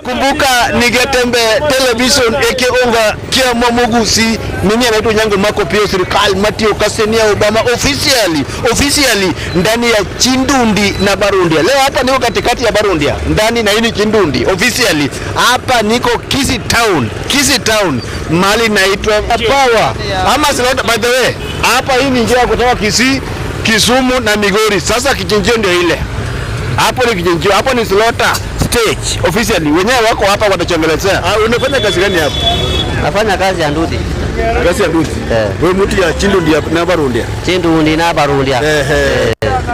Kumbuka Nigetembe Television ekeonga kia Mwamugusi. Mimi anaitwa Nyango Mako pia serikali Matio Kasenia Obama officially ndani ya Chindundi na Barundia. Leo hapa niko katikati ya Barundia ndani na hii Chindundi officially. Hapa niko Kisii Town mali naitwa Power ama Slaughter. By the way, hapa hii ni njia kutoka Kisii, Kisumu na Migori. Sasa kichinjio ndio ile. Hapo ni kichinjio, hapo ni Slaughter stage officially. Wenyewe wako hapa watachongelezea. Unafanya kazi gani hapa? Nafanya kazi ya ndudi. Kazi ya ndudi? Wewe mtu ya Chindundi na Barundia? Chindundi na Barundia.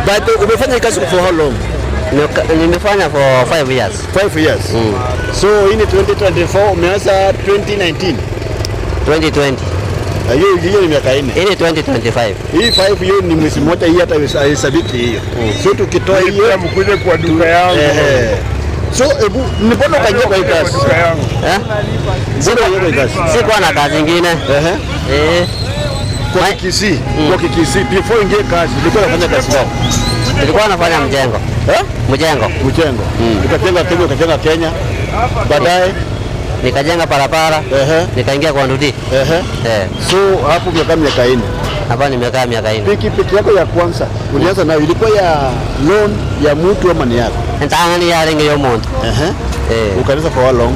But umefanya kazi for how long? Nimefanya for 5 years. 5 years. So in 2024 umeanza 2019. 2020. Hiyo ni miaka 4. Hii 2025. Hii 5 hiyo ni mwezi mmoja, hii hata haisabiki hiyo. So tukitoa hiyo mkuje kwa duka yangu. So ebu mbona kaingia kwa hii kazi? Sikuwa na kazi nyingine. Kwa Kisii, before ingie kazi, nilikuwa nafanya kazi gani? Nilikuwa nafanya mjengo. Mjengo. Nikajenga Kenya. Baadaye nikajenga barabara. Nikaingia kwa ndudi. So hapo miaka 4. Hapa nimekaa miaka 4. Piki yako ya kwanza ulianza nayo ilikuwa ya loan ya mtu ama ni yako? Ntangani ya rengi yo mtu. Ukaanza for how long?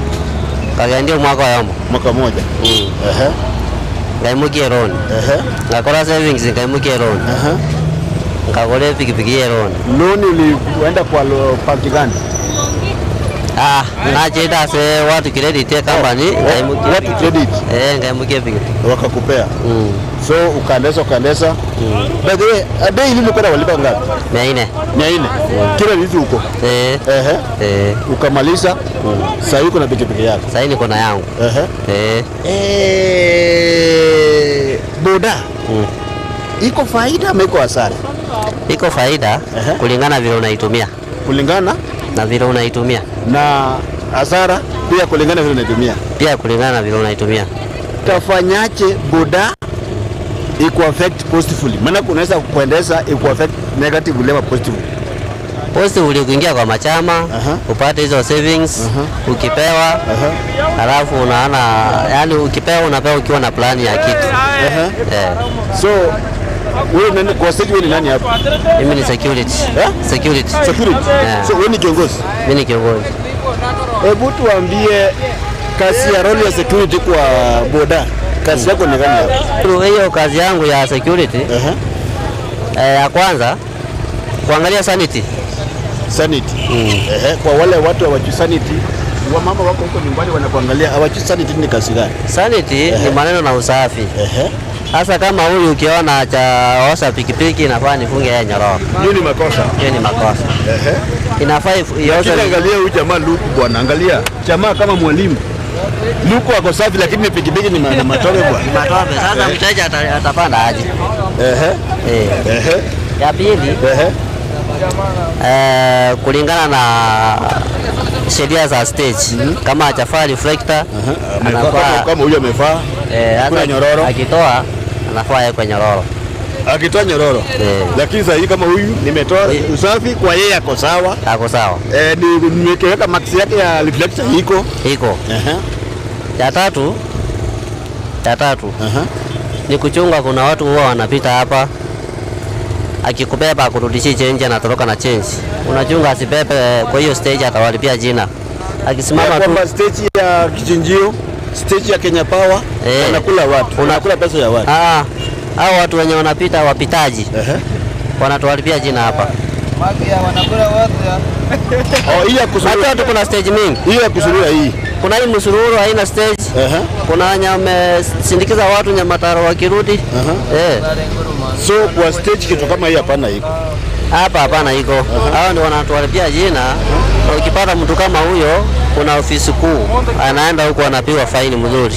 Kagenda mwaka yomo. Mwaka moja. Ngaimukie loan. Ngakora savings ngaimukie loan. Ngakole pikipiki ya loan. Loan ulienda kwa banki gani? Nacheda se watu credit company ngaimukie. Watu credit? Ngaimukie pikipiki. Wakakupea. So ukaendesha. By the way, a day ile ulikuwa walipa ngapi? 400. Kila hizi huko. Ukamaliza. Sasa uko na pikipiki yako. Sasa niko na yangu. Boda. Iko faida ama iko hasara? Iko faida kulingana vile unaitumia. Kulingana na vile unaitumia. Na hasara pia kulingana vile unaitumia. Pia kulingana na vile unaitumia. Tafanyaje boda iko affect positively? Maana unaweza kuendesha iko affect negatively ama positively? Positively kuingia kwa machama, upate hizo savings, ukipewa, halafu unaona, yani ukipewa unapewa ukiwa na plani ya kitu. So wewe nani kwa stage, wewe ni nani hapa? Mimi ni security. Security. So wewe ni kiongozi? Mimi ni kiongozi. Hebu tuambie kazi ya role ya security kwa boda. Kazi yako ni gani hapa? Hiyo kazi yangu ya security. Ya kwanza kuangalia sanity. Kwa wale watu hawajui sanity, wa mama wako huko nyumbani wanakuangalia, hawajui sanity ni kazi gani? Sanity ni maneno na usafi. Hasa kama huyu ukiona cha osha pikipiki inafaa nifunge yeye nyororo. Hiyo ni makosa. Inafaa ioshe. Angalia huyu jamaa Luku bwana, angalia. Jamaa kama mwalimu. Luku ako safi lakini pikipiki ni matope bwana. Matope. Sasa mteja atapanda aje? Ya pili. Kulingana na sheria za stage, kama hajafaa reflector anafaa, kama huyu amefaa kuna nyororo, akitoa anafaa yeye kwa nyororo, akitoa nyororo. Lakini sasa hii kama huyu nimetoa usafi kwa yeye ako sawa, nimeweka max yake ya reflector iko. Ya tatu ni kuchunga, kuna watu huwa wanapita hapa, akikubeba akurudishie change anatoroka na change. Unachunga asibebe kwa hiyo stage, atawalipia jina. Akisimama tu kwa stage ya kichinjio, stage ya Kenya Power, wanakula watu. Unakula pesa ya watu. Hao watu wenye wanapita wapitaji. Wanatuwalipia jina hapa. Wanakula watu ya. Hii ya kusururu. Hata kuna stage mingi. Hii ya kusururu hii. Kuna hii msururu haina stage. Kuna nyama sindikiza watu Nyamataro wakirudi. So kwa stage kitu kama hii hapana iko. Hapa hapana iko. Hao ndio wanatuharibia jina. Ukipata mtu kama huyo, kuna ofisi kuu. Anaenda huko anapigwa faini mzuri.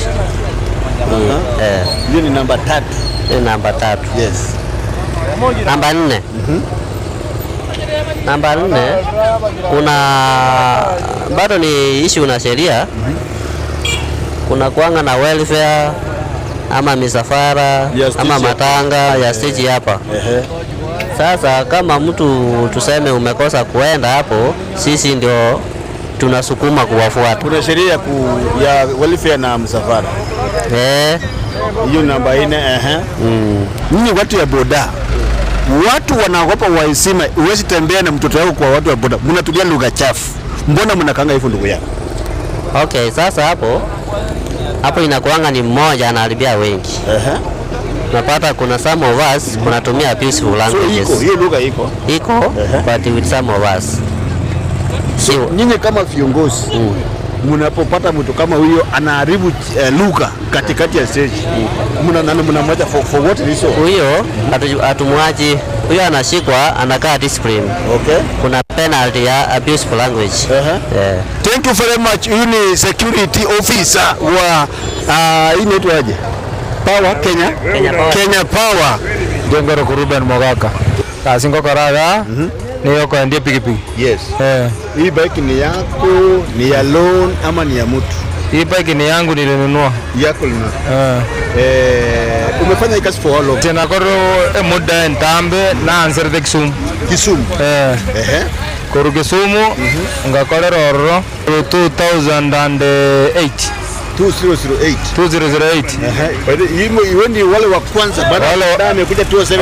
Hiyo ni namba 3. Ni namba 3. Yes. Namba 4. Namba 4 kuna bado ni issue na sheria. Kuna kuanga na welfare ama misafara ama matanga ya stage hapa. Sasa kama mtu tuseme umekosa kuenda hapo, sisi ndio tunasukuma kuwafuata. Kuna sheria ya welfare na msafara. Hiyo namba 4. Ninyi watu ya boda, watu wanaogopa waisima, uwezi tembea na mtoto wako kwa watu wa boda. Mnatumia lugha chafu. Mbona mnakanga hivyo ndugu yangu? Okay, sasa hapo inakuanga ni mmoja anaharibia wengi. Napata kuna some of us kunatumia abusive languages. So hiyo lugha iko but with some of us. So nyinyi kama viongozi mnapopata mtu kama huyo anaharibu lugha katikati ya stage, mnamwacha for what reason? Huyo hatumwachi. Huyo anashikwa, anakaa discipline. Okay. Kuna penalty ya abusive language. Thank you very much. Huyu ni security officer wa hii inaitwaje? Power Kenya Power. Jengoro Ruben Mogaka. Kasingo karaga. Niyo kwa ndiye pikipiki. Yes. Hii bike ni yako, ni ya loan ama ni ya mtu? Hii bike ni yangu, nilinunua. Yako lina. Umefanya kazi for how long? Tena koro muda ntambe na answer Kisumu. Koro Kisumu ngakora roro 2008. 2008. Hiyo ni wale wa kwanza baada amekuja 2007.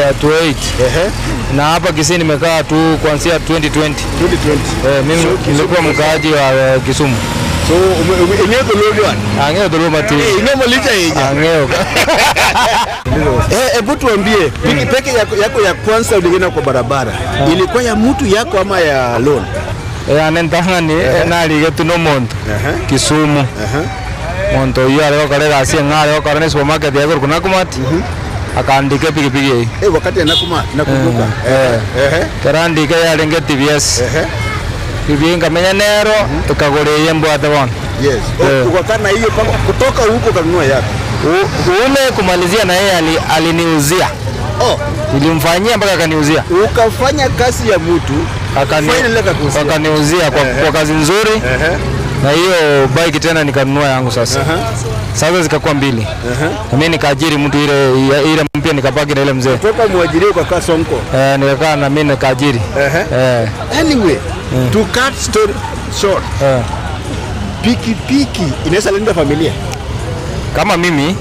Ya 28. Na hapa Kisii nimekaa tu kuanzia 2020. Mimi nilikuwa mkaaji wa Kisumu. So eneo dololiwa. Angeo doloma tu. Eneo malicha yeye. Angeo. Hebu tuambie, pikipiki yako ya kwanza ulienda kwa barabara ilikuwa ya mtu yako ama ya loan? Anentangani nalige tuno monto Kisumu. Monto hiyo alikuwa kalega asie ngale kwa karene supermarket yako kuna kumati. Akaandika pikipiki hii. Wakati nakumbuka. Karandika ya lenge TVS. Hivi ngamenya nero tukagoreye mbwate bwana. Yes. Ukakana hiyo kutoka huko kanunua yako. Ule kumalizia na yeye aliniuzia. Nilimfanyia mpaka akaniuzia. Ukafanya kazi ya mtu akaniuzia kwa kazi nzuri. Na hiyo bike tena nikanunua yangu sasa. Sasa zikakuwa 2. Na mimi nikaajiri mtu ile mpya nikapaki na ile mzee. Kutoka muajiri ukakaa Sonko. Nikakaa na mimi nikaajiri. Anyway, to cut story short. Pikipiki inaweza linda familia. Kama mimi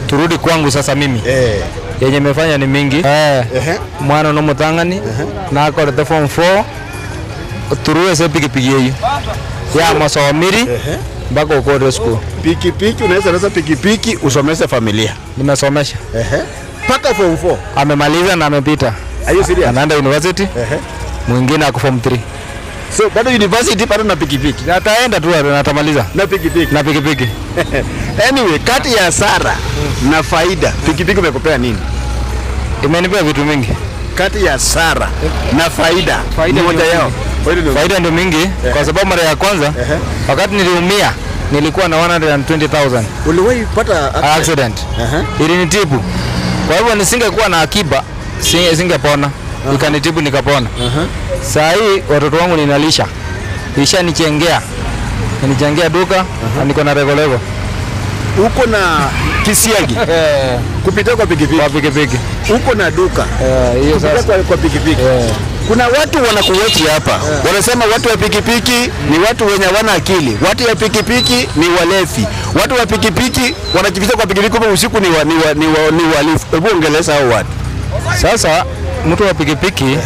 turudi kwangu sasa mimi. Yenye nimefanya ni mingi. Mwana no mutangani na akora form 4 turuwe se pikipiki hiyo. Ya masomiri mpaka uko school. Pikipiki unaweza pikipiki usomeshe familia. Nimesomesha. Paka form 4. Amemaliza na amepita. Are you serious? Anaenda university. Mwingine ako form 3. So bado university bado na pikipiki. Ataenda tu atamaliza. Na pikipiki. Anyway, kati ya hasara na faida, pikipiki umekupea nini? Imenipea vitu mingi. Kati ya hasara na faida moja yao. Faida ndio mingi kwa sababu mara ya kwanza wakati niliumia nilikuwa na 120,000. Uliwahi pata accident? Ilinitibu. Kwa hivyo nisingekuwa na akiba singepona. Ikanitibu nikapona. Saa hii watoto wangu ninalisha. Nishanichengea duka na niko na regolego. Uko na kisiagi kupita kwa pikipiki. Uko na duka hiyo sasa kwa pikipiki. Kuna watu wanakuwechi hapa. Wanasema watu wa pikipiki ni watu wenye hawana akili. Watu wa pikipiki ni walevi. Watu wa pikipiki wanajificha kwa pikipiki kwa usiku ni walifu. Hebu ongeleza hao watu. Sasa mtu wa pikipiki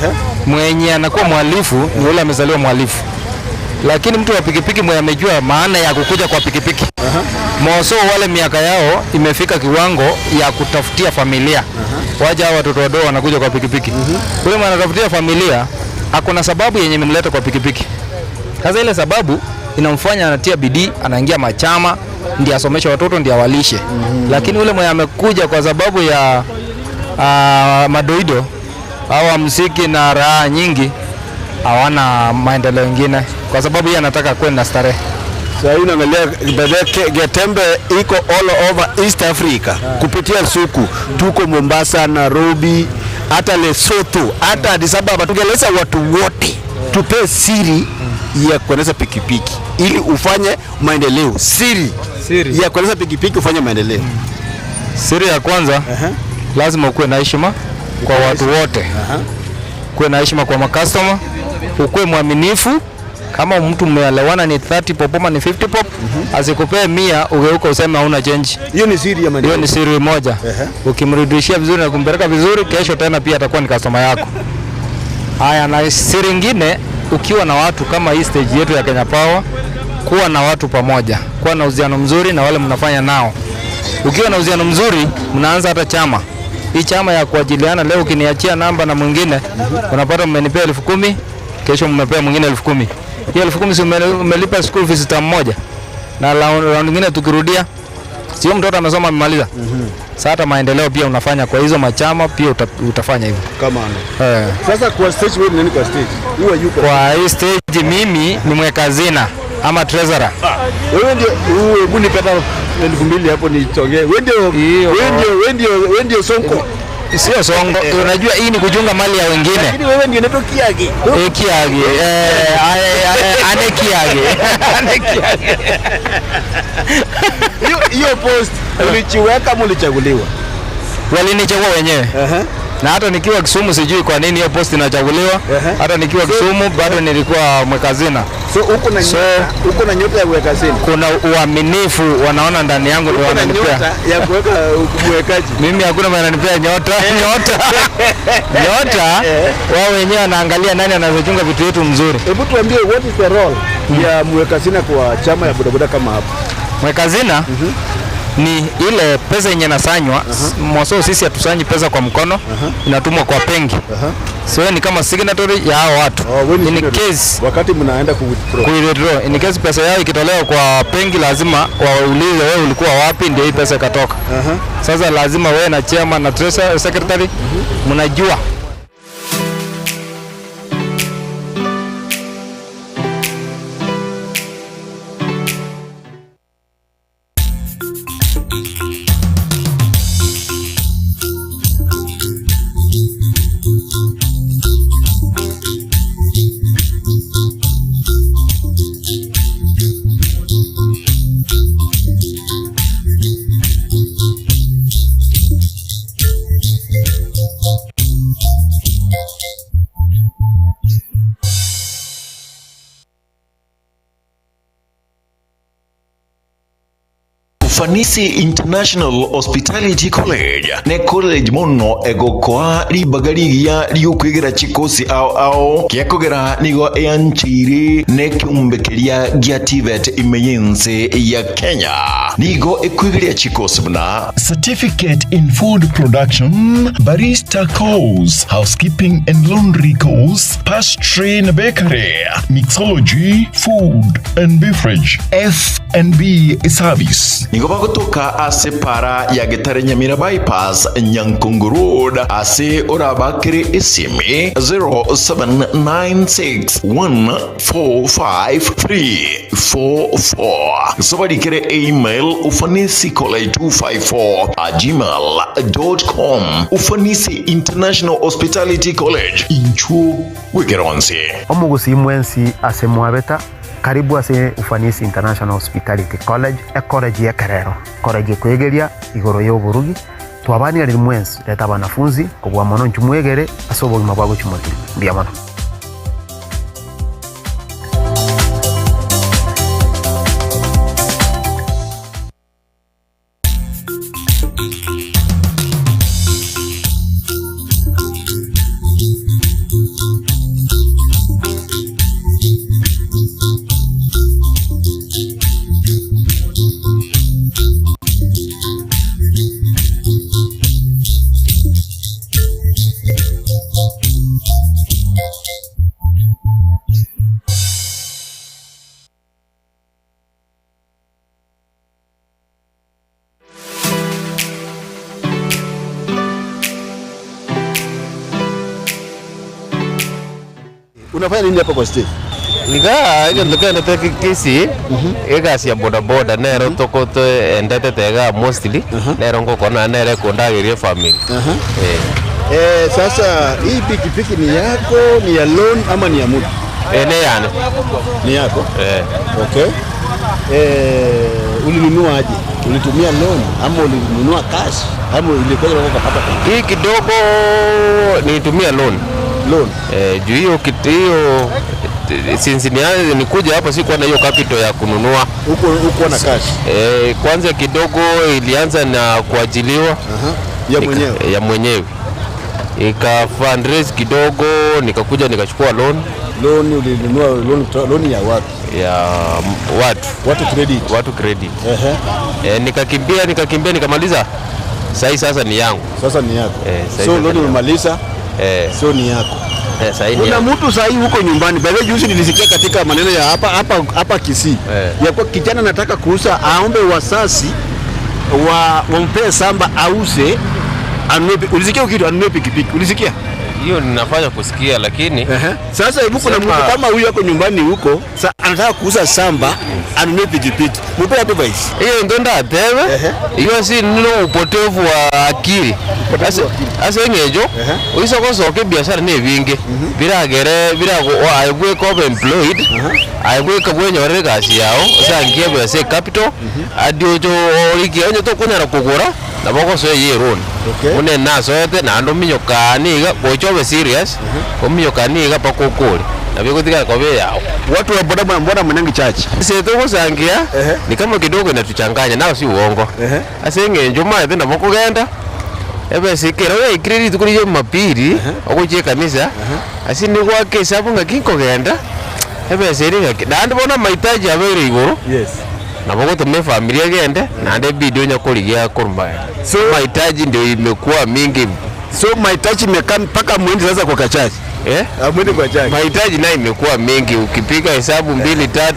mwenye anakuwa mhalifu ni yule amezaliwa mhalifu. Lakini mtu wa pikipiki mwenye amejua maana ya kukuja kwa pikipiki. Moso wale miaka yao imefika kiwango ya kutafutia familia. Waja watoto wadogo wanakuja kwa pikipiki. Yule mwana anatafutia familia, hakuna sababu yenye imemleta kwa pikipiki. Sasa ile sababu inamfanya anatia bidii, anaingia machama, ndiye asomeshe watoto, ndiye awalishe. Lakini yule mwenye amekuja kwa sababu ya madoido hawa muziki na raha nyingi hawana maendeleo mengine, kwa sababu yeye anataka kwenda starehe. Sasa hii unaangalia Getembe iko all over East Africa kupitia Suku, tuko Mombasa, Nairobi, hata Lesotho, hata Addis Ababa. Tungeleza watu wote tupe siri ya kuendesha pikipiki ili ufanye maendeleo. Siri ya kuendesha pikipiki ufanye maendeleo. Siri ya kwanza, lazima ukuwe na heshima kwa watu wote. Kuwe na heshima kwa customer, ukuwe mwaminifu. Kama mtu mmeelewana ni 30 pop ama ni 50 pop, asikupee 100 ugeuka useme hauna change. Hiyo ni siri ya maendeleo. Hiyo ni siri moja. Ukimrudishia vizuri na kumpeleka vizuri, kesho tena pia atakuwa ni customer yako. Haya, na siri nyingine, ukiwa na watu kama hii stage yetu ya Kenya Power, kuwa na watu pamoja, kuwa na uhusiano mzuri na wale mnafanya nao. Ukiwa na uhusiano mzuri, mnaanza hata chama. Hii chama ya kuajiliana, leo ukiniachia namba na mwingine, unapata mmenipea 10,000, kesho mmepea mwingine 10,000. Hiyo 10,000 si umelipa school fees ta mmoja. Na round nyingine tukirudia, sio mtoto amesoma amemaliza. Sasa hata maendeleo pia unafanya kwa hizo machama pia utafanya hivyo. Kama sasa kwa stage wewe nini kwa stage? Wewe yuko. Kwa hii stage mimi ni mweka hazina ama treasurer. Wewe ndio unipata 2,000 hapo nichongee. Wewe ndio sonko. Sio songo. Unajua hii ni kuchunga mali ya wengine. Lakini wewe ndio unaitwa kiage. Kiage. Ane kiage. Hiyo post ulichiweka mlichaguliwa. Walinichagua wenyewe. Na hata nikiwa Kisumu sijui kwa nini hiyo post inachaguliwa. Hata nikiwa Kisumu bado nilikuwa mweka hazina. So uko na nyota ya mweka hazina. Kuna uaminifu wanaona ndani yangu ndio wananipea. Nyota ya kuweka mwekaji. Mimi hakuna mwenye ananipea nyota. Wao wenyewe wanaangalia nani anazochunga vitu vyetu mzuri. Hebu tuambie what is the role ya mweka hazina kwa chama ya bodaboda kama hapo? Mweka hazina ni ile pesa yenye nasanywa. Mwaso sisi hatusanyi pesa kwa mkono, inatumwa kwa benki. So ni kama signatory ya hao watu. In case wakati mnaenda withdraw, in case pesa yao ikitolewa kwa benki, lazima waulize wewe ulikuwa wapi ndio hii pesa ikatoka. Sasa lazima wewe na chairman na treasury secretary mnajua. Ufanisi International Hospitality College ne college muno egokoa ribagarigia riukwigera chikosi ao kiakogera nigo eanchiri ne kiumbekeria gia TVET imeyense ya Kenya nigo ekwigiria chikosi buna certificate in food production, barista course, housekeeping and laundry course, pastry and bakery, mixology, food and beverage, F&B service. Nigo bagotoka ase para ya Getare Nyamira bypass Nyankungu Road ase orabakire isimi 0796145344 sobadikire email ufanisicollege254@gmail.com. Ufanisi International Hospitality College inchu wigeronse omugusi mwensi ase mwabeta karibu ase Ufanisi International Hospitality College college ya Kerero college kwegeria igoro y'oburugi twabani ari mwensi leta banafunzi kugwa mono nchumwegere asobo mabwago chumoti mbia mono. unafanya nini hapa kwa stage? Nikenda kisi egasi ya boda boda nero tokoto endete tega mostly nero ngokona nere kondagirie family. Sasa hii pikipiki ni yako, ni ya loan ama ni ya mtu? Ne yani. Ni yako? Okay. Ulinunua aje? Ulitumia loan ama ulinunua cash ama ilikuwa unapata? Hii kidogo nilitumia loan. Loan. Juu hiyo since nikuja hapa sikuwa na hiyo capital ya kununua. Huko na cash. Kwanza kidogo ilianza na kuajiliwa ya mwenyewe. Ika fundraise kidogo nikakuja nikachukua loan. Loan ulinunua loan ya wapi? Ya watu credit. Nikakimbia nikamaliza. Sasa ni yangu. Sasa ni yako. So loan umemaliza? So ni yako. Kuna mtu sahi huko nyumbani. By the way, juzi nilisikia katika maneno ya hapa Kisii. Ya kwa kijana nataka kuuza, aombe wasasi wampee samba auze. Ulisikia kitu anunue pikipiki? Ulisikia? Hiyo ninafanya kusikia lakini sasa hivi kuna mtu kama huyu yako nyumbani huko anataka kuuza samba anunue pikipiki. Mpe advice. Hiyo ndio ndatewe. Hiyo si nino upotevu wa akili. Asa ngejo uisa kosoke biashara ni vingi. Bila aigwe ko employed. Aigwe kabwenyo kasi yao. Sasa ngie bese capital. Adio jo orikionyo to kunyara kugura. Naboko so yeroni. Une naso yote na ndo minyokaniga gochobe serious. Komiyokaniga pakokole. Nabiko tika kobe yao. Watu wa boda mbona mnangi chachi? Sisi tukusangia ni kama kidogo inatuchanganya nao si uongo. Asenge njuma tena mokugenda. Ebe sikero we credit kuri yo mapiri okuche kanisa. Asini kwa kesa bunga kinkogenda. Ebe seringa ndandi bona mahitaji abere igoro. Yes. Naboko tume familia gende na nde video nyakoligia kurumba. So mahitaji ndio imekuwa mingi. So mahitaji imekaa mpaka mwende sasa kwa kachaji. Mwende kwa chaji. Mahitaji nayo imekuwa mingi. Ukipiga hesabu 2-3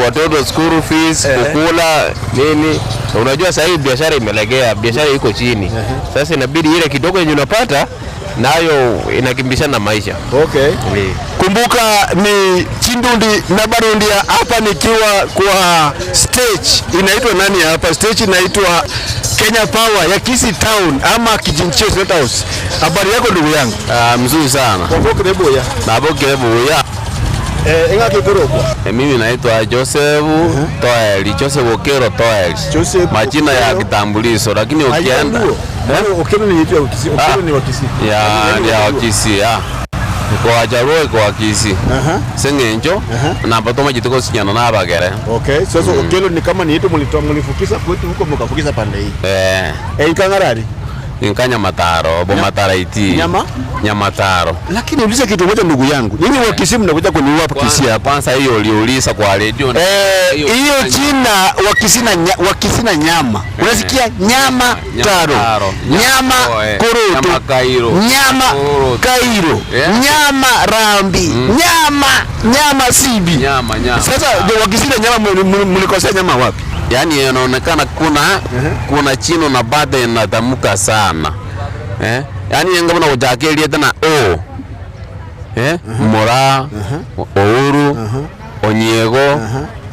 watoto school fees, kukula nini. Unajua sasa hii biashara imelegea, biashara iko chini. Sasa inabidi ile kidogo yenye unapata nayo inakimbishana na maisha. Okay. Kumbuka ni Chindundi na Barundia hapa nikiwa kwa stage inaitwa nani hapa? Stage inaitwa Kenya Power ya Kisii Town ama Kijinchio State House. Habari yako ndugu yangu? Mzuri sana. Kwa karibu ya. Babo karibu ya. Inga kikoroko. Mimi naitwa Joseph Toeli, Joseph Okero Toeli. Majina ya kitambulisho lakini ukienda Okero ni yetu ya Kisii. Okero ni wa Kisii. Ya wa Kisii. Kwa Jaruo kwa Kisii. Sengenjo na batoma jitoko sinyana na bagere. Okay, sasa Okero ni kama ni yetu mulifukisa kwetu huko mkafukisa pande hii. Inkangarari. Nkanya mataro, Bomatara iti. Nyamataro. Lakini uliza kitu moja ndugu yangu. Nini wa Kisii mnakuja kuniua hapa Kisii hapa? Kwanza hiyo uliuliza kwa radio. Hiyo jina wa Kisii na nyama. Unasikia nyama taro. Nyama koroto. Nyama Kairo. Nyama rambi. Nyama sibi. Sasa wa Kisii na nyama mlikosea nyama wapi? Yani inaonekana kuna chino na bade inatamuka sana. Yani ngabona ujakelie tena Mora, Ouru, Onyego,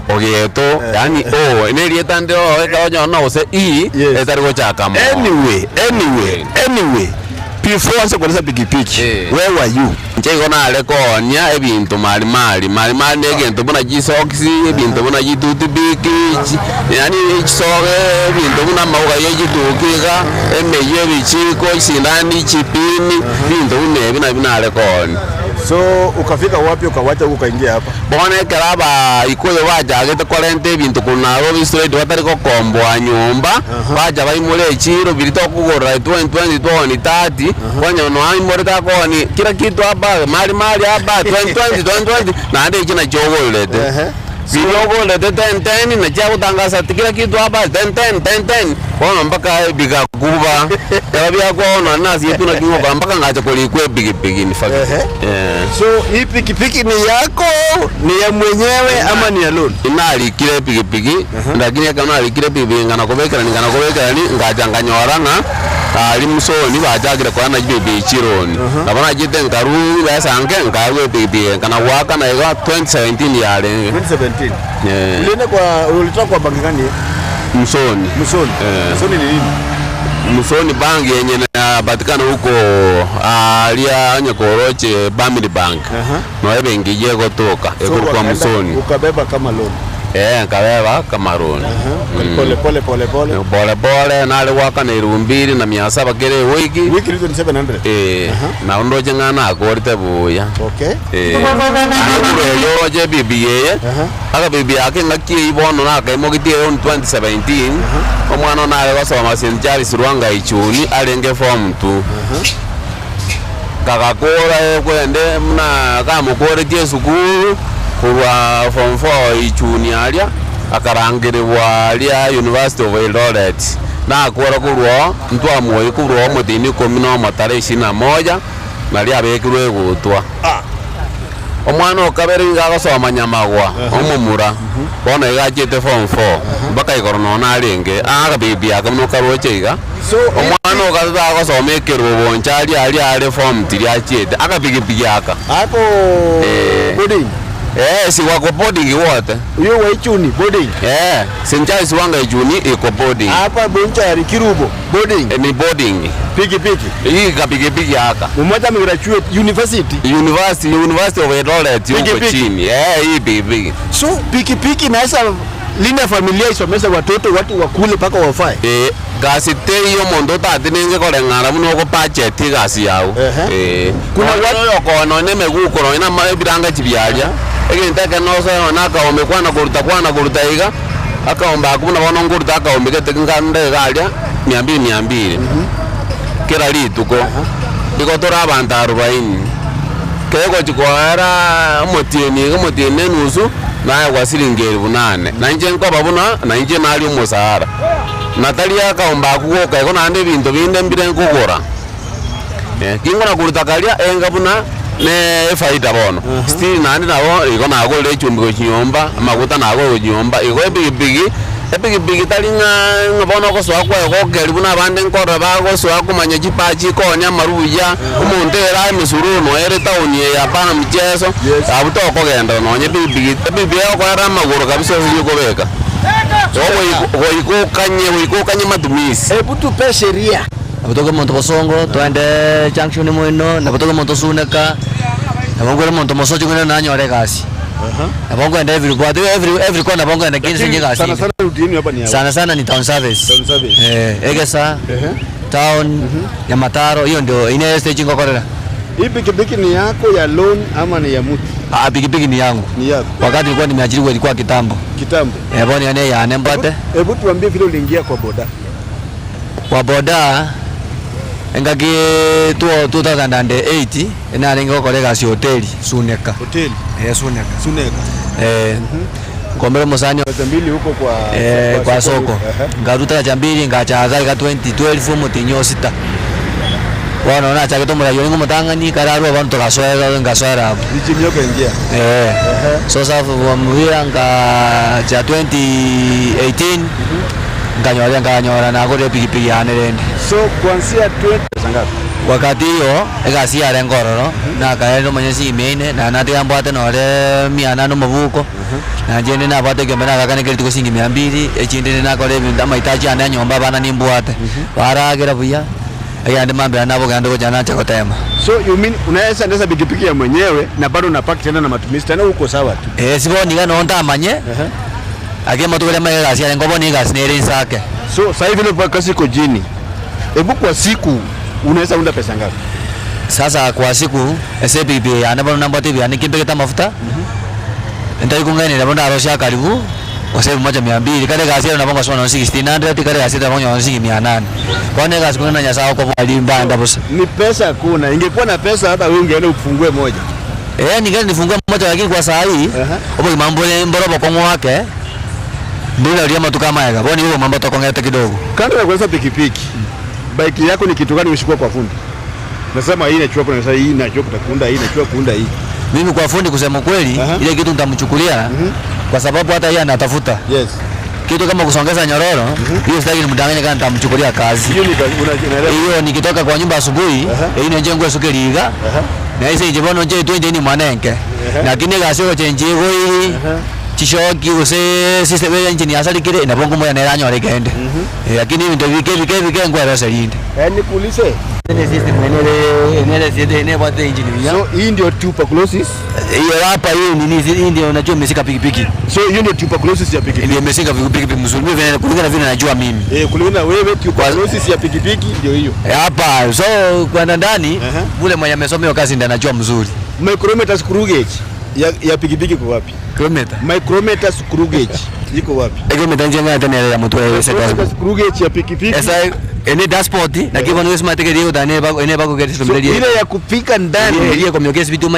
Ogeto, yani inelieta ndio weka na ose etarigo chakamo. Anyway. Before anza kueleza pikipiki. Where were you? Nchego na alekonya ebintu mali negento bona jisoksi ebintu bona jitutubiki yani chisoge ebintu bona mauga yejitukiga emeje bichiko sinani chipini bintu ne bina alekoni. So ukafika wapi ukawacha ukaingia hapa? Bone karaba ikoyo waja agete kolente bintu kuna robi straight watari ko kombo nyumba waja baimule chiro bilito kugora 2020 30 kwanya no aimore ta koni kila kitu hapa mali hapa 2020 na ande kina jogo lete Bilogo lete 10 na jago tangaza kila kitu hapa 10 kwa mpaka biga kuba yabi yako na nasi yetu na kingo mpaka ngacha kulikwe pikipiki ni fact. So hii pikipiki ni yako, ni ya mwenyewe ama ni ya loan? Inali kile pikipiki lakini kama ali kile pikipiki ngana kobekera ni ngajanganya waranga ali musoni bajagira kwana bibi chironi abana jite nkaru basange nkawe bibi kana waka na 2017 yale 2017 ulienda kwa ulitoka kwa banki gani? Musoni Musoni ni nini? Musoni banki yenye inapatikana huko alia Nyakoroche Family Bank no bengi je kutoka kwa Musoni ukabeba kama loan. Nkabeba kama loan. Pole nale waka na 2,700 kile wiki 700. na ndo jengana akorite buya. Okay. Yo je bibi yeye aka bibi yake ngaki ibono na kaimo kitie 2017 omwana nale wasoma St. Charles Rwanga ichuni alenge form 2 kakakora kwende mna kamukore tie sukuru kurwa form 4 ichuni alia akarangirwa alia University of Eldoret na akora kurwa ntwa moyo kurwa mutini 11 na lia bekirwe gutwa omwana okabere ngagosoma Nyamagwa omumura bona igajete form 4 baka igorono na alenge aga bibi akamuno karocheiga omwana okaza gosoma ekero bonchali ali form 3 achete aka bigi aka hapo boarding si wako boarding wote uyo wa ichuni boarding St. Charles Rwanga ichuni iko boarding hapa Bonchari Kirubo boarding ni boarding piki hii kapigi aka mmoja amegraduate University of Eldoret huko chini hii bibi so piki na sasa linda familia isomesha watu wakule paka wafae gasi te iyo mondo tatinenge kore ngara muno ko budget gasi yao kuna watu kono neme gukoro ina mare biranga chibyalya egentaka no so na ka omekwana kuruta iga akaomba akuna bono nguruta akaombe ketekinga nde galya 200 kera lituko ikotora abantu 40 kego chikwara motiene nusu na kwa silingi 8,000 na nje nko babuna na nje nali umusara Natalia akaomba kugoka iko nande bintu binde mbire nkugora kingo na kurutakalia engabuna ne faida bono still nandi nabo iko nago le chumbi chinyomba maguta nago chinyomba iko bigi talinga ngabono ko swa kwa iko keribu na bande nkora bago swa kumanya chipachi konya maruya umuntu era misurunu ere tauni ya bana mchezo abuto ko genda nonye bigi yako era maguru kabisa yuko beka Wiko matumizi. Hebu tupe sheria. Napotoka Monto Bosongo, twende junction mwino, napotoka Monto Suneka. Nabongwe Monto Mosochi kuna na nyore kasi. Nabongwe enda every corner nabongwe enda kinsi nyingi kasi. Sana routine hapa ni hapo. Sana ni town service. Egesa. Town ya Mataro, hiyo ndio ine stage ngokorera. Hii pikipiki ni yako ya loan ama ni ya mtu? Pikipiki ni yangu. Ni yako. Wakati nilikuwa nimeajiriwa ilikuwa kitambo. Boni ane ya nembate. Hebu tuambie vile uliingia kwa boda. Kwa boda engaki 2008 ina ringo kolega si hoteli Suneka. Hoteli? Suneka. Kombere musani mbili huko kwa soko. Ngaruta jambili ngachaza ka 2012 mutinyo sita. Wana na chake to mura yoni mutangani kararu abantu kaswera ngaswera hapo. Nichimyo kaingia. So safu mwira cha 2018 nganyora na gore pikipiki anerende. So kuanzia 20 sangapi? Wakati hiyo egasi ya rengororo na kaendo manyesi imene na nati ambate nore miana mavuko na jende na bate kemena kakane kirituko singi 200 echinde na kore ndama itachi ane nyomba bana nimbwate baragira buya ayande mambe anabo gando ko jana cha kotema. So you mean unaweza ndeza pikipiki ya mwenyewe na bado unapaki tena na matumizi tena uko sawa tu? Siboni ngano onta manye age moto kule maya gasi ya ngoboni gasi nere sake. So sasa hivi ile kasi iko jini. Hebu kwa siku unaweza unda pesa ngapi? Sasa kwa siku SPP anabona namba TV anikimbeketa mafuta ndio kungani ndio ndo arosha karibu kwa sababu 200 kale gasi na bonga sona 1600 kale gasi na bonga 800 kwa nini gasi kuna nyasa kwa alimba ndio boss ni pesa kuna ingekuwa na pesa hata wewe ungeenda ufungue moja ningeni nifungue moja lakini kwa saa hii hapo mambo ile mborobo kwa wake ndio ndio mtu kama yaka boni hiyo mambo tokongeta kidogo kando ya kuanza pikipiki bike yako ni kitu gani ushikua kwa fundi nasema hii inachukua kuna hii inachukua kuunda hii inachukua kuunda hii mimi kwa fundi kusema kweli ile kitu nitamchukulia kwa sababu hata yeye anatafuta kitu kama kusongeza nyororo, hiyo sitaki nimdanganye kama nitamchukulia kazi. Hiyo ni unaelewa. Hiyo nikitoka kwa nyumba asubuhi, ino njengo sukeliga. Na hizo jibono je 20 ni mwanenke. Lakini gasio chenje hoi. Chishoki use system ya engineer asali kile na bongo moya na ranyo legende. Lakini ndio vike ngwa rasa linde. Yaani kulise. Ile system ile kwa engineer. So hii ndio tuberculosis. Hiyo hapa hii ndio unajua umesika pikipiki. So hiyo ndio tuberculosis ya pikipiki. Ndio umesika pikipiki mzuri. Mimi kulingana vile najua mimi. Kulingana wewe tuberculosis ya pikipiki ndio hiyo. Hapa so kwa ndani ule mwenye amesomea kazi ndiye anajua mzuri. Micrometer screw gauge ya pikipiki kwa wapi? Micrometer screw gauge iko wapi? Micrometer njenga tena ya mtu wewe sasa. Screw gauge ya pikipiki. Sasa ene dashboard na kiva no smart ke dio dane ba ene ba ko geti ile ya kupika ndani ile kwa mjogesi vitu